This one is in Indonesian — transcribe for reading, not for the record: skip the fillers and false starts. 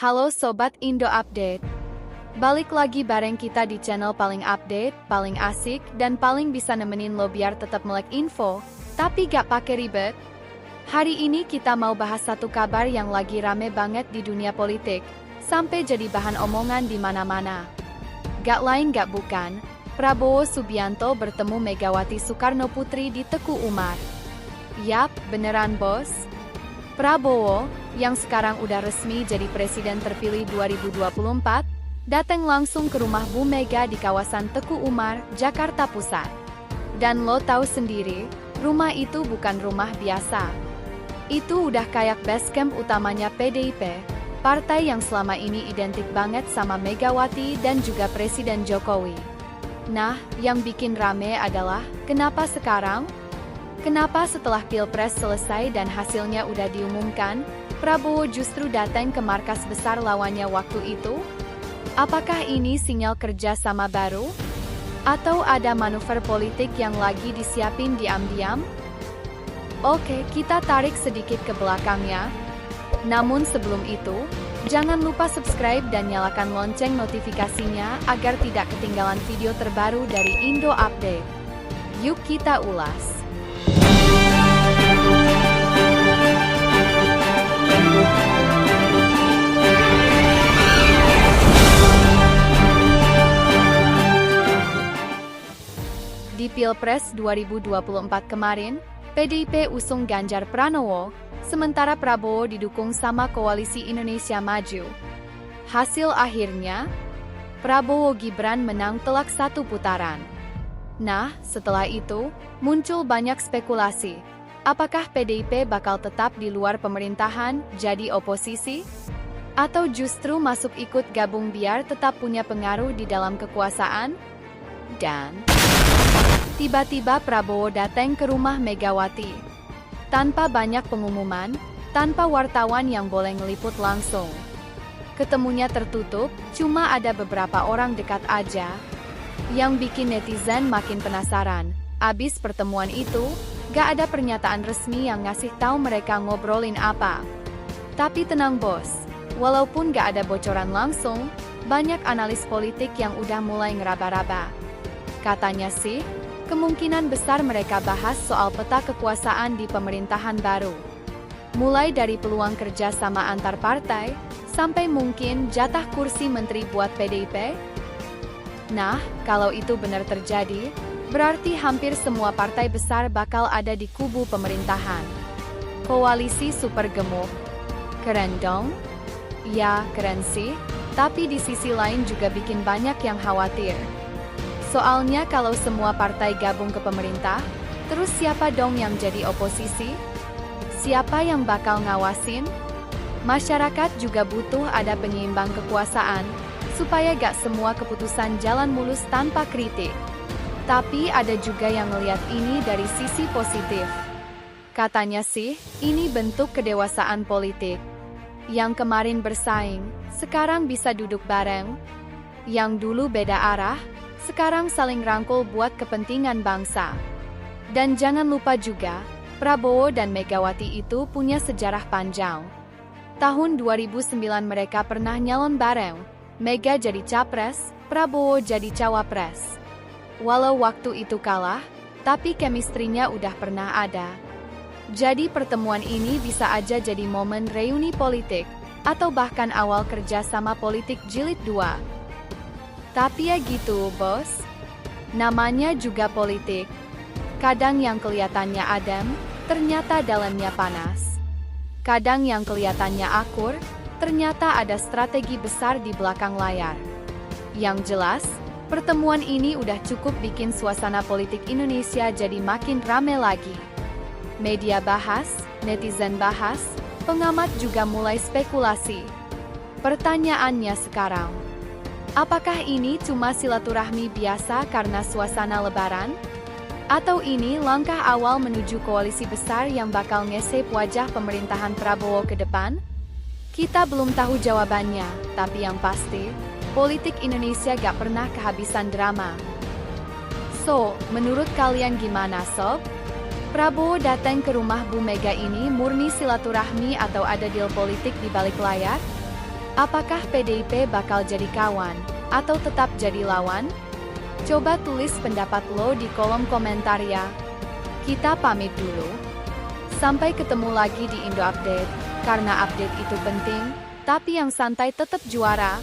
Halo Sobat Indo Update. Balik lagi bareng kita di channel paling update, paling asik, dan paling bisa nemenin lo biar tetap melek info, tapi gak pake ribet. Hari ini kita mau bahas satu kabar yang lagi rame banget di dunia politik, sampai jadi bahan omongan di mana-mana. Gak lain gak bukan, Prabowo Subianto bertemu Megawati Soekarno Putri di Teku Umar. Yap, beneran bos. Prabowo, yang sekarang udah resmi jadi presiden terpilih 2024, datang langsung ke rumah Bu Mega di kawasan Teku Umar, Jakarta Pusat. Dan lo tahu sendiri, rumah itu bukan rumah biasa. Itu udah kayak base camp utamanya PDIP, partai yang selama ini identik banget sama Megawati dan juga Presiden Jokowi. Nah, yang bikin rame adalah, kenapa sekarang? Kenapa setelah Pilpres selesai dan hasilnya udah diumumkan, Prabowo justru datang ke markas besar lawannya waktu itu? Apakah ini sinyal kerja sama baru? Atau ada manuver politik yang lagi disiapin diam-diam? Oke, kita tarik sedikit ke belakangnya. Namun sebelum itu, jangan lupa subscribe dan nyalakan lonceng notifikasinya agar tidak ketinggalan video terbaru dari Indo Update. Yuk kita ulas. Di Pilpres 2024 kemarin, PDIP usung Ganjar Pranowo, sementara Prabowo didukung sama Koalisi Indonesia Maju. Hasil akhirnya, Prabowo Gibran menang telak satu putaran. Nah, setelah itu, muncul banyak spekulasi. Apakah PDIP bakal tetap di luar pemerintahan, jadi oposisi? Atau justru masuk ikut gabung biar tetap punya pengaruh di dalam kekuasaan? Dan tiba-tiba Prabowo datang ke rumah Megawati. Tanpa banyak pengumuman, tanpa wartawan yang boleh ngeliput langsung. Ketemunya tertutup, cuma ada beberapa orang dekat aja. Yang bikin netizen makin penasaran, abis pertemuan itu, gak ada pernyataan resmi yang ngasih tahu mereka ngobrolin apa. Tapi tenang bos, walaupun gak ada bocoran langsung, banyak analis politik yang udah mulai ngeraba-raba. Katanya sih, kemungkinan besar mereka bahas soal peta kekuasaan di pemerintahan baru. Mulai dari peluang kerja sama antar partai, sampai mungkin jatah kursi menteri buat PDIP. Nah, kalau itu benar terjadi, berarti hampir semua partai besar bakal ada di kubu pemerintahan. Koalisi super gemuk. Keren dong? Ya, keren sih, tapi di sisi lain juga bikin banyak yang khawatir. Soalnya kalau semua partai gabung ke pemerintah, terus siapa dong yang jadi oposisi? Siapa yang bakal ngawasin? Masyarakat juga butuh ada penyeimbang kekuasaan, supaya gak semua keputusan jalan mulus tanpa kritik. Tapi ada juga yang ngeliat ini dari sisi positif. Katanya sih, ini bentuk kedewasaan politik. Yang kemarin bersaing, sekarang bisa duduk bareng. Yang dulu beda arah, sekarang saling rangkul buat kepentingan bangsa. Dan jangan lupa juga, Prabowo dan Megawati itu punya sejarah panjang. Tahun 2009 mereka pernah nyalon bareng, Mega jadi capres, Prabowo jadi cawapres. Walau waktu itu kalah, tapi chemistry-nya udah pernah ada. Jadi pertemuan ini bisa aja jadi momen reuni politik, atau bahkan awal kerja sama politik jilid 2. Tapi ya gitu, bos. Namanya juga politik. Kadang yang kelihatannya adem, ternyata dalamnya panas. Kadang yang kelihatannya akur, ternyata ada strategi besar di belakang layar. Yang jelas, pertemuan ini udah cukup bikin suasana politik Indonesia jadi makin rame lagi. Media bahas, netizen bahas, pengamat juga mulai spekulasi. Pertanyaannya sekarang, apakah ini cuma silaturahmi biasa karena suasana lebaran? Atau ini langkah awal menuju koalisi besar yang bakal nge-shape wajah pemerintahan Prabowo ke depan? Kita belum tahu jawabannya, tapi yang pasti, politik Indonesia gak pernah kehabisan drama. So, menurut kalian gimana sob? Prabowo datang ke rumah Bu Mega ini murni silaturahmi atau ada deal politik di balik layar? Apakah PDIP bakal jadi kawan, atau tetap jadi lawan? Coba tulis pendapat lo di kolom komentar ya. Kita pamit dulu. Sampai ketemu lagi di Indo Update, karena update itu penting, tapi yang santai tetap juara.